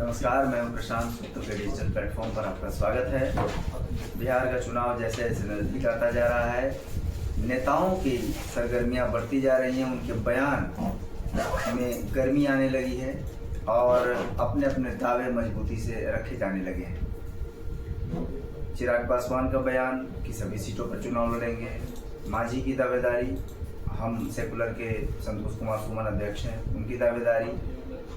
नमस्कार, मैं हूं प्रशांत। सूत्र के डिजिटल प्लेटफॉर्म पर आपका स्वागत है। बिहार का चुनाव जैसे जैसे नज़दीक आता जा रहा है, नेताओं की सरगर्मियां बढ़ती जा रही हैं, उनके बयान में गर्मी आने लगी है और अपने अपने दावे मजबूती से रखे जाने लगे हैं। चिराग पासवान का बयान कि सभी सीटों पर चुनाव लड़ेंगे, मांझी की दावेदारी, हम सेकुलर के संतोष कुमार सुमन अध्यक्ष हैं, उनकी दावेदारी,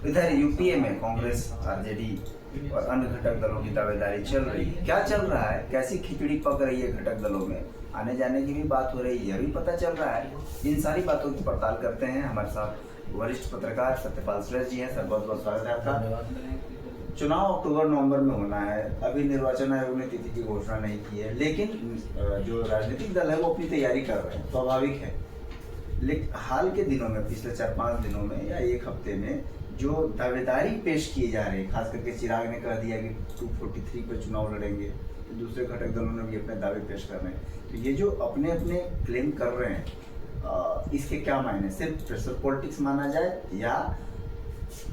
इधर यूपीए में कांग्रेस, आरजेडी और अन्य घटक दलों की दावेदारी चल रही है। क्या चल रहा है, कैसी खिचड़ी पक रही है घटक दलों में, आने जाने की भी बात हो रही है, यह भी पता चल रहा है। इन सारी बातों की पड़ताल करते हैं। हमारे साथ वरिष्ठ पत्रकार सत्यपाल श्रेष्ठ जी हैं। सर, बहुत बहुत स्वागत है आपका। चुनाव अक्टूबर-नवंबर में होना है। अभी निर्वाचन आयोग ने तिथि की घोषणा नहीं की है, लेकिन जो राजनीतिक दल है वो अपनी तैयारी कर रहे हैं, स्वाभाविक है। लेकिन हाल के दिनों में, पिछले 4-5 दिनों में या एक हफ्ते में जो दावेदारी पेश किए जा रहे हैं, खास करके चिराग ने कह दिया कि 243 पर चुनाव लड़ेंगे, तो दूसरे घटक दलों ने भी अपने दावे पेश कर रहे हैं। तो ये जो अपने अपने क्लेम कर रहे हैं, इसके क्या मायने? सिर्फ प्रेशर पॉलिटिक्स माना जाए या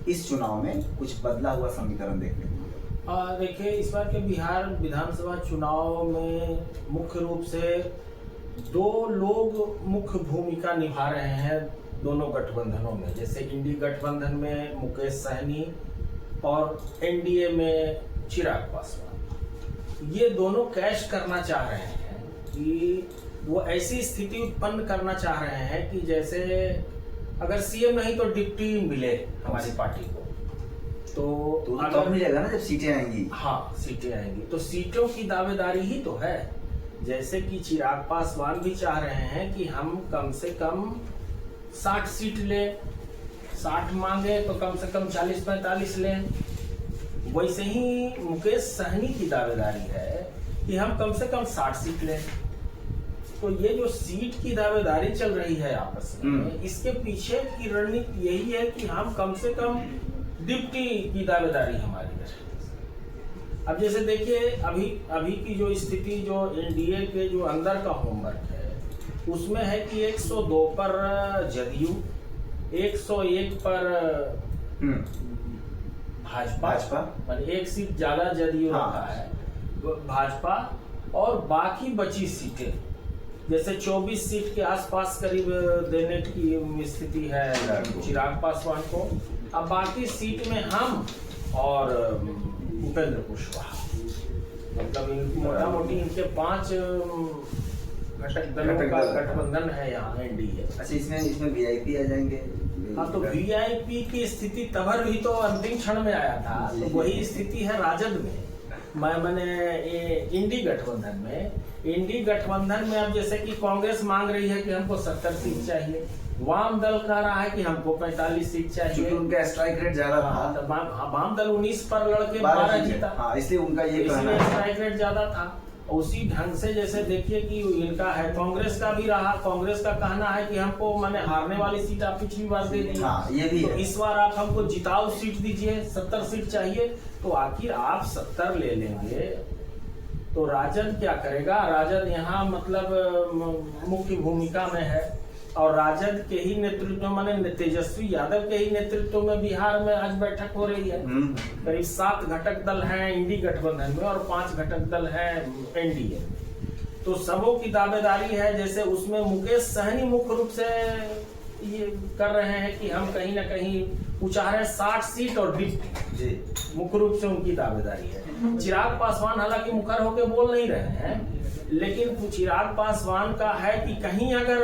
इस चुनाव में कुछ बदला हुआ समीकरण देखने को मिलेगा? देखिए, इस बार के बिहार विधानसभा चुनाव में मुख्य रूप से दो लोग मुख्य भूमिका निभा रहे हैं दोनों गठबंधनों में। जैसे इंडी गठबंधन में मुकेश सहनी और एनडीए में चिराग पासवान, ये दोनों कैश करना चाह रहे हैं कि वो ऐसी स्थिति उत्पन्न करना चाह रहे हैं कि जैसे अगर सीएम नहीं तो डिप्टी मिले हमारी पार्टी को, तो अगर मिलेगा ना जब सीटें आएंगी। हाँ, सीटें आएंगी तो सीटों की दावेदारी ही तो है। जैसे कि चिराग पासवान भी चाह रहे हैं कि हम कम से कम 60 सीट ले, 60 मांगे तो कम से कम 40-45 लें। वैसे ही मुकेश सहनी की दावेदारी है कि हम कम से कम 60 सीट लें। तो ये जो सीट की दावेदारी चल रही है आपस में, इसके पीछे की रणनीति यही है कि हम कम से कम डिप्टी की दावेदारी हमारी है। अब जैसे देखिए, अभी की जो स्थिति, जो एनडीए के जो अंदर का होमवर्क है, उसमें है कि 102 पर जदयू, 101 पर भाजपा, पर एक सीट ज्यादा जदयू रखा है भाजपा, और बाकी बची सीटें जैसे 24 सीट के आसपास करीब देने की स्थिति है चिराग पासवान को। अब बाकी सीट में हम और उपेंद्र कुशवाहा, मतलब मोटा मोटी इनके 5 घटक दलों का गठबंधन है यहाँ एनडीए। अच्छा, इसमें वीआईपी आ जाएंगे? हाँ, तो वीआईपी की स्थिति तबर भी तो अंतिम क्षण में आया था, तो वही स्थिति है राजद में। मैंने इंडी गठबंधन में अब जैसे कि कांग्रेस मांग रही है कि हमको 70 सीट चाहिए, वाम दल कह रहा है कि हमको 45 सीट चाहिए। उनका स्ट्राइक रेट ज्यादा था। वाम दल 19 पर लड़के 12 जीता, इसलिए उनका ये इसलिए स्ट्राइक रेट ज्यादा था। उसी ढंग से जैसे देखिए कि इनका है, कांग्रेस का भी रहा। कांग्रेस का कहना है कि हमको मैंने हारने वाली सीट आप पिछली बार दे दी, ये भी तो है। इस बार आप हमको जिताऊ सीट दीजिए, 70 सीट चाहिए। तो आखिर आप 70 ले लेंगे तो राजद क्या करेगा? राजद यहाँ मतलब मुख्य भूमिका में है, और राजद के ही नेतृत्व माने तेजस्वी यादव के ही नेतृत्व में बिहार में आज बैठक हो रही है। करीब 7 घटक दल हैं इंडी गठबंधन में और 5 घटक दल हैं एनडीए। तो सबों की दावेदारी है। जैसे उसमें मुकेश सहनी मुख्य रूप से ये कर रहे हैं कि हम कहीं ना कहीं चाह रहे हैं 60 सीट और डिप्टी, मुख्य रूप से उनकी दावेदारी है। चिराग पासवान हालांकि मुखर होकर बोल नहीं रहे हैं, लेकिन चिराग पासवान का है कि कहीं अगर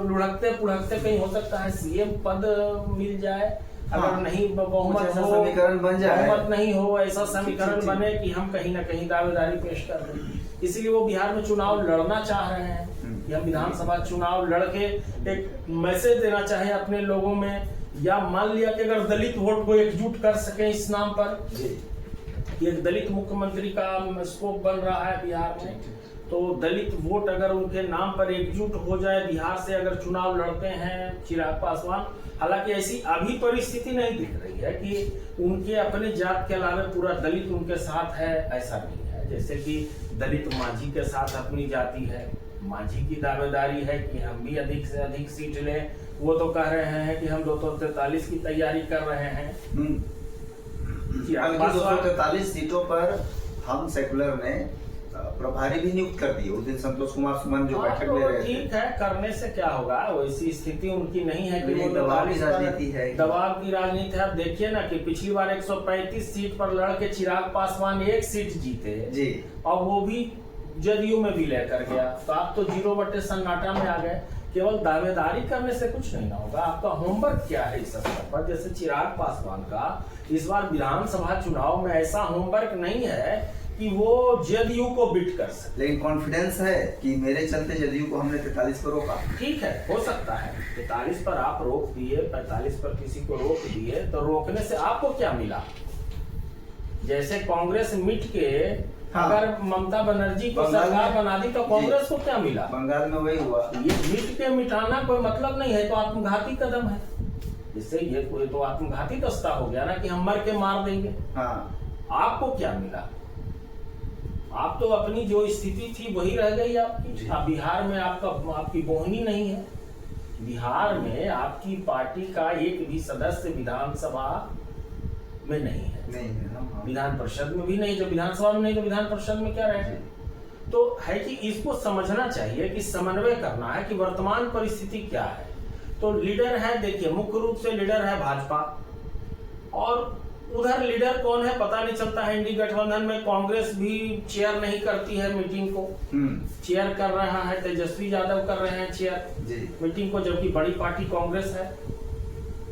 लुढ़कते पुढ़कते कहीं हो सकता है सीएम पद मिल जाए, अगर नहीं बहुमत हो, समीकरण बन जाए, बहुमत नहीं हो, ऐसा समीकरण बने कि हम कहीं ना कहीं दावेदारी पेश कर दें। इसलिए वो बिहार में चुनाव लड़ना चाह रहे हैं कि हम विधानसभा चुनाव लड़के एक मैसेज देना चाहे अपने लोगों में, या मान लिया कि अगर दलित वोट को एकजुट कर सके इस नाम पर। एक दलित मुख्यमंत्री का स्कोप बन रहा है बिहार में, तो दलित वोट अगर उनके नाम पर एकजुट हो जाए, बिहार से अगर चुनाव लड़ते हैं चिराग पासवान, हालांकि ऐसी अभी परिस्थिति नहीं दिख रही है कि उनके अपने जात के अलावा पूरा दलित उनके साथ है, ऐसा नहीं है। जैसे कि दलित मांझी के साथ अपनी जाति है, मांझी की दावेदारी है कि हम भी अधिक से अधिक सीट लें। वो तो कह रहे हैं कि हम 243 की तैयारी कर रहे हैं। बल्कि 243 सीटों पर हम सेकुलर ने प्रभारी भी नियुक्त कर दिए। उस दिन संतोष कुमार सुमन जो बैठक ले रहे थे। ठीक है, करने से क्या होगा, वैसी स्थिति उनकी नहीं है कि वो दबाव की राजनीति है। दबाव की राजनीति है। आप देखिए ना कि पिछली बार 135 सीट पर लड़ के चिराग पासवान 1 सीट जीते जी, और वो भी जदयू में भी लेकर गया। तो आप तो 0 सन्नाटा में आ गए। केवल दावेदारी करने से कुछ नहीं ना होगा। आपका होमवर्क क्या है इस स्तर पर? जैसे चिराग पासवान का इस बार विधानसभा चुनाव में ऐसा होमवर्क नहीं है कि वो जदयू को बीट कर सके। लेकिन कॉन्फिडेंस है कि मेरे चलते जदयू को हमने 43 पर रोका। ठीक है, हो सकता है 43 पर आप रोक दिए, 45 पर किसी को रोक दिए, तो रोकने से आपको क्या मिला? जैसे कांग्रेस मिट के अगर ममता बनर्जी को सरकार बना दी तो कांग्रेस को क्या मिला? बंगाल में वही हुआ। ये मिट के मिटाना कोई मतलब नहीं है, तो आत्मघाती कदम है। इससे ये कोई तो आत्मघाती दस्ता हो गया ना कि हम मर के मार देंगे। आपको क्या मिला? आप तो अपनी जो स्थिति थी वही रह गई आपकी। अब बिहार में आपकी बोहनी नहीं है। बिहार में आपकी पार्टी का एक भी सदस्य विधानसभा में नहीं है। विधान परिषद में भी नहीं। जब विधानसभा में नहीं तो विधान परिषद में क्या रहे? तो है कि इसको समझना चाहिए कि समन्वय करना है कि वर्तमान परिस्थिति क्या है। तो लीडर है, देखिए मुख्य रूप से लीडर है भाजपा, और उधर लीडर कौन है पता नहीं चलता है। इंडी गठबंधन में कांग्रेस भी चेयर नहीं करती है मीटिंग को। चेयर कर रहा है तेजस्वी यादव, कर रहे हैं चेयर मीटिंग को, जबकि बड़ी पार्टी कांग्रेस है।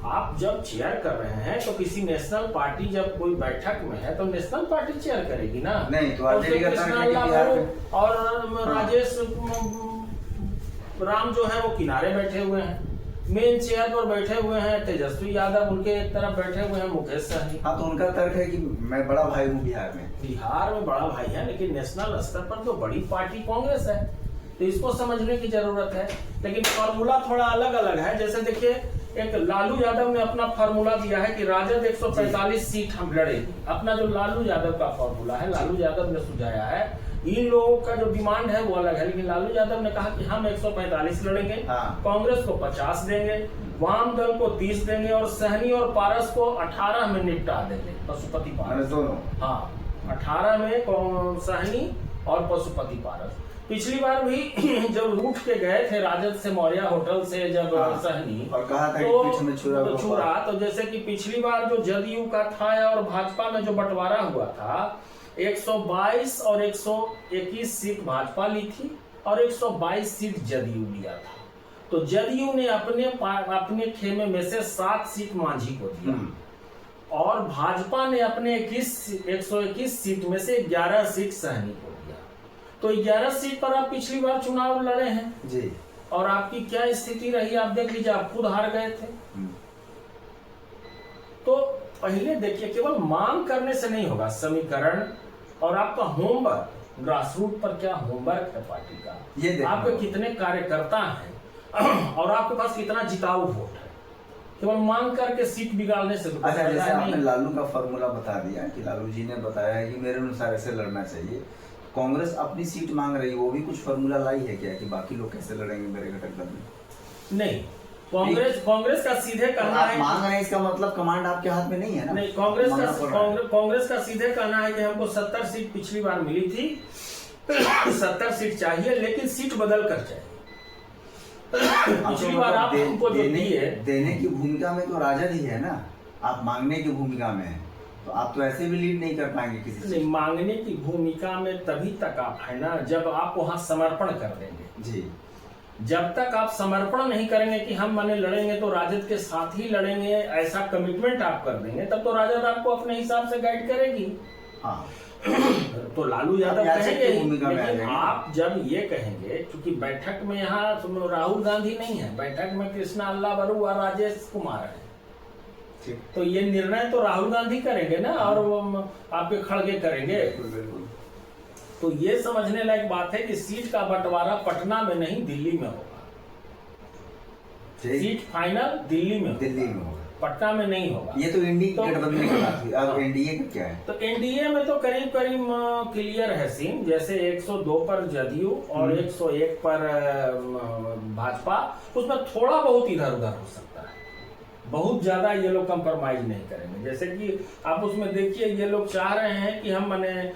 आप जब चेयर कर रहे हैं तो किसी नेशनल पार्टी जब कोई बैठक में है तो नेशनल पार्टी चेयर करेगी ना। नहीं तो कृष्णा और राजेश राम जो है वो किनारे बैठे हुए हैं। मेन चेयर पर बैठे हुए हैं तेजस्वी यादव, उनके एक तरफ बैठे हुए हैं मुकेश सहनी। हाँ, तो उनका तर्क है कि मैं बड़ा भाई हूँ बिहार में। बिहार में बड़ा भाई है, लेकिन नेशनल स्तर पर तो बड़ी पार्टी कांग्रेस है। तो इसको समझने की जरूरत है। लेकिन फॉर्मूला थोड़ा अलग अलग है। जैसे देखिए, एक लालू यादव ने अपना फॉर्मूला दिया है कि राजद 145 सीट हम लड़ेगी। अपना जो लालू यादव का फॉर्मूला है, लालू यादव ने सुझाया है। इन लोगों का जो डिमांड है वो अलग है, लेकिन लालू यादव ने कहा कि हम 145 लड़ेंगे, कांग्रेस को 50 देंगे, वाम दल को 30 देंगे, और सहनी और पारस को 18 में निपटा देंगे। पशुपति पारस दोनों। हाँ, 18 में सहनी और पशुपति पारस। पिछली बार भी जब रूठ के गए थे राजद से मौर्या होटल से जब सहनी, और कहा था कि छुरा तो जैसे कि पिछली बार जो जदयू का था और भाजपा में जो बंटवारा हुआ था, 122 और 121 सीट भाजपा ली थी और 122 सीट जदयू लिया था। तो जदयू ने अपने खेमे में से 7 सीट मांझी को दिया, और भाजपा ने अपने 121 सीट में से 11 सीट सहनी को दिया। तो 11 सीट पर आप पिछली बार चुनाव लड़े हैं जी, और आपकी क्या स्थिति रही आप देख लीजिए, आप खुद हार गए थे। तो पहले देखिए, केवल मांग करने से नहीं होगा, समीकरण और आपका होमवर्क, ग्रासरूट पर क्या होमवर्क है पार्टी का, ये आपके कितने कार्यकर्ता हैं और आपके पास कितना जिताऊ वोट है। केवल मांग करके सीट बिगाड़ने से अच्छा, जैसे आपने लालू का फॉर्मूला बता दिया कि लालू जी ने बताया है कि मेरे अनुसार ऐसे लड़ना चाहिए। कांग्रेस अपनी सीट मांग रही है, वो भी कुछ फॉर्मूला लाई है क्या कि बाकी लोग कैसे लड़ेंगे मेरे घटक दल में? नहीं, कांग्रेस का सीधे कहना है, मांग रहे हैं, इसका मतलब कमांड आपके हाथ में नहीं है ना। नहीं, कांग्रेस का सीधे कहना है कि हमको 70 सीट पिछली बार मिली थी, 70 सीट चाहिए, लेकिन सीट बदल कर चाहिए। पिछली बार आप हमको जो देने की भूमिका में तो राजद ही है ना, आप मांगने की भूमिका में है, तो आप तो ऐसे भी लीड नहीं कर पाएंगे किसी से। नहीं, मांगने की भूमिका में तभी तक आप है ना जब आप वहां समर्पण कर देंगे जी। जब तक आप समर्पण नहीं करेंगे कि हम माने लड़ेंगे तो राजद के साथ ही लड़ेंगे, ऐसा कमिटमेंट आप कर देंगे, तब तो राजद आपको अपने हिसाब से गाइड करेगी। हाँ। तो लालू यादव कहेंगे, लेकिन आप जब ये कहेंगे, क्योंकि बैठक में यहाँ राहुल गांधी नहीं है, बैठक में कृष्णा अल्लावरू और राजेश कुमार है, तो ये निर्णय तो राहुल गांधी करेंगे ना, और आपके खड़गे करेंगे। तो ये समझने लायक बात है कि सीट का बंटवारा पटना में नहीं दिल्ली में होगा। सीट फाइनल दिल्ली में होगा, पटना में नहीं होगा। ये तो गठबंधन की बात हुई। अब एनडीए का क्या है? तो एनडीए में तो करीब क्लियर है सीन। जैसे 102 पर जदयू और 101 पर भाजपा, उसमें थोड़ा बहुत इधर उधर हो सकता है, बहुत ज्यादा ये लोग कंप्रोमाइज नहीं करेंगे। जैसे कि आप उसमें देखिए, ये लोग चाह रहे हैं कि हम माने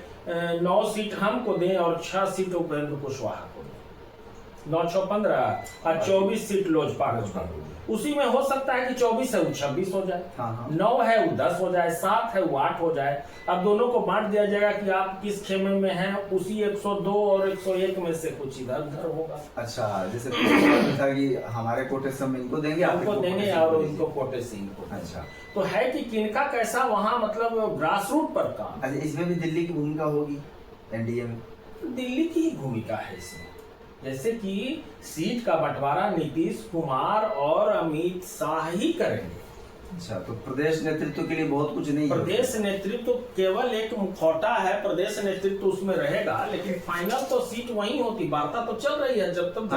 9 सीट हमको दें और 6 सीट उपेंद्र कुशवाहा को दें, 9 6 15 और 24 सीट लोजपा को। उसी में हो सकता है कि 24 है वो 26 हो जाए, 9 है वो 10 हो जाए, 7 है वो 8 हो जाए। अब दोनों को बांट दिया जाएगा कि आप किस खेमे में हैं, उसी 102 और 101 में से कुछ इधर उधर होगा। अच्छा, जैसे था कि हमारे कोटे से हम इनको देंगे, आपको देंगे और इनको कोटे से इनको। अच्छा, तो है कि किनका कैसा वहाँ मतलब ग्रास रूट पर काम। अच्छा, इसमें भी दिल्ली की भूमिका होगी, एनडीए में दिल्ली की ही भूमिका है इसमें। जैसे कि सीट का बंटवारा नीतीश कुमार और अमित शाह ही करेंगे। अच्छा, तो प्रदेश नेतृत्व के लिए बहुत कुछ नहीं है। प्रदेश नेतृत्व केवल एक मुखौटा है, प्रदेश नेतृत्व उसमें रहेगा, लेकिन फाइनल तो सीट वही होती। वार्ता तो चल रही है, जब तक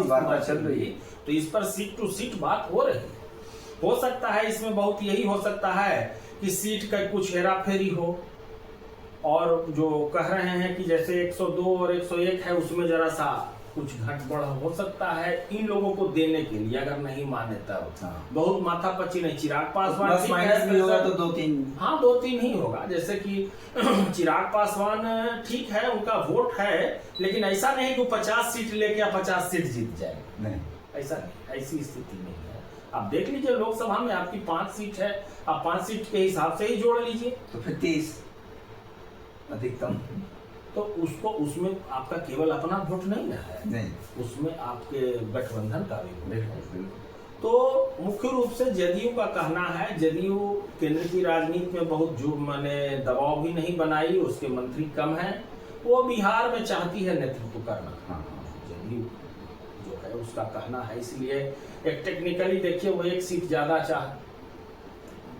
वार्ता चल रही है तो इस पर सीट टू सीट बात हो रही है। हो सकता है इसमें बहुत यही हो सकता है कि सीट का कुछ हेरा फेरी हो, और जो कह रहे हैं कि जैसे 102 और 101 है उसमें जरा सा कुछ घट बढ़ हो सकता है इन लोगों को देने के लिए, अगर नहीं माने तब। बहुत माथा पच्ची नहीं। चिराग पासवान भी होगा तो 2-3, हाँ 2-3 ही होगा। जैसे कि चिराग पासवान ठीक है, उनका वोट है, लेकिन ऐसा नहीं कि 50 सीट लेके 50 सीट जीत जाए, नहीं ऐसा नहीं, ऐसी स्थिति नहीं है। आप देख लीजिए लोकसभा में आपकी 5 सीट है, आप 5 सीट के हिसाब से ही जोड़ लीजिए तो फिर 30 अधिकतम। तो उसको उसमें आपका केवल अपना वोट नहीं ना है, नहीं, उसमें आपके गठबंधन का भी वोट है। तो मुख्य रूप से जदयू का कहना है, जदयू केंद्र की राजनीति में बहुत जो माने दबाव भी नहीं बनाई, उसके मंत्री कम हैं, वो बिहार में चाहती है नेतृत्व करना। जदयू जो है उसका कहना है, इसलिए एक टेक्निकली देखिए वो 1 सीट ज्यादा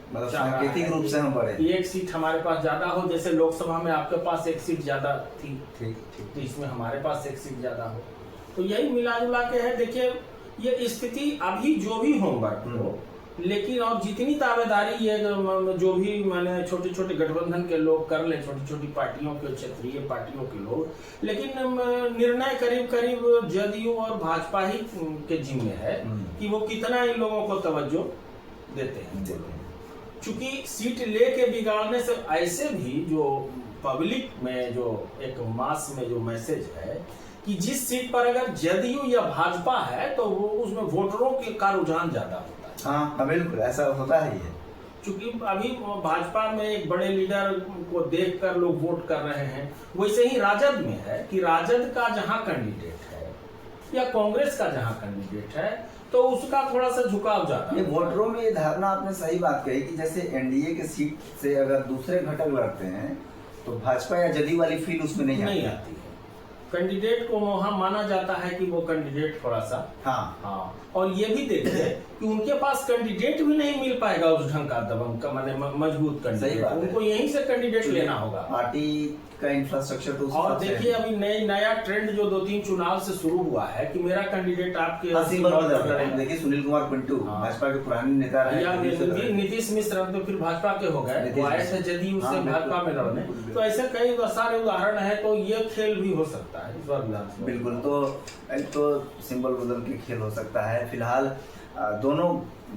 सांकेतिक रूप से हम बढ़े, 1 सीट हमारे पास ज्यादा हो। जैसे लोकसभा में आपके पास 1 सीट ज्यादा थी, ठीक, तो इसमें हमारे पास 1 सीट ज्यादा हो, तो यही मिला जुला के है। देखिए ये स्थिति अभी जो भी होमवर्क हो, लेकिन और जितनी दावेदारी ये जो भी मैंने छोटे छोटे गठबंधन के लोग कर ले, छोटी छोटी पार्टियों के, क्षेत्रीय पार्टियों के लोग, लेकिन निर्णय करीब करीब जदयू और भाजपा ही के जिम्मे है कि वो कितना इन लोगों को तवज्जो देते हैं। चूंकि सीट लेके बिगाड़ने से ऐसे भी जो पब्लिक में जो एक मास में जो मैसेज है कि जिस सीट पर अगर जदयू या भाजपा है तो वो उसमें वोटरों का रुझान ज्यादा होता है। हाँ बिल्कुल ऐसा होता है। चूंकि अभी भाजपा में एक बड़े लीडर को देखकर लोग वोट कर रहे हैं, वैसे ही राजद में है कि राजद का जहां कैंडिडेट है या कांग्रेस का जहां कैंडिडेट है तो उसका थोड़ा सा झुकाव ज्यादा। ये वोटरों में ये धारणा आपने सही बात कही कि जैसे एनडीए के सीट से अगर दूसरे घटक लड़ते हैं तो भाजपा या जदयू वाली फील उसमें नहीं आती है। कैंडिडेट को वहां माना जाता है कि वो कैंडिडेट थोड़ा सा हाँ, और ये भी देखिए कि उनके पास कैंडिडेट भी नहीं मिल पाएगा उस ढंग का दबंग का माने मजबूत कैंडिडेट, उनको यहीं से कैंडिडेट लेना होगा। पार्टी का इंफ्रास्ट्रक्चर तो और देखिए अभी नया ट्रेंड जो 2-3 चुनाव से शुरू हुआ है कि मेरा कैंडिडेट आपके देखिए सुनील कुमार पिंटू भाजपा के पुराने नेता रहे, नीतीश मिश्र तो फिर भाजपा के हो गए, वो आए थे जदयू से भाजपा में लड़ने, तो ऐसे कई सारे उदाहरण है। तो ये खेल भी हो सकता है इस बार बिल्कुल। तो सिंबल बदल के खेल हो सकता है। फिलहाल दोनों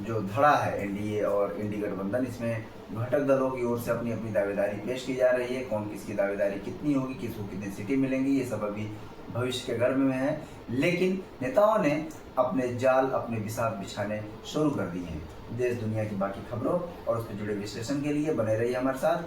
जो धड़ा है एनडीए और इंडी गठबंधन, इसमें घटक दलों की ओर से अपनी अपनी दावेदारी पेश की जा रही है। कौन किसकी दावेदारी कितनी होगी, किसको कितनी सीटें मिलेंगी, ये सब अभी भविष्य के गर्भ में है। लेकिन नेताओं ने अपने जाल, अपने विषाद बिछाने शुरू कर दिए हैं। देश दुनिया की बाकी खबरों और उससे जुड़े विश्लेषण के लिए बने रहिए हमारे साथ।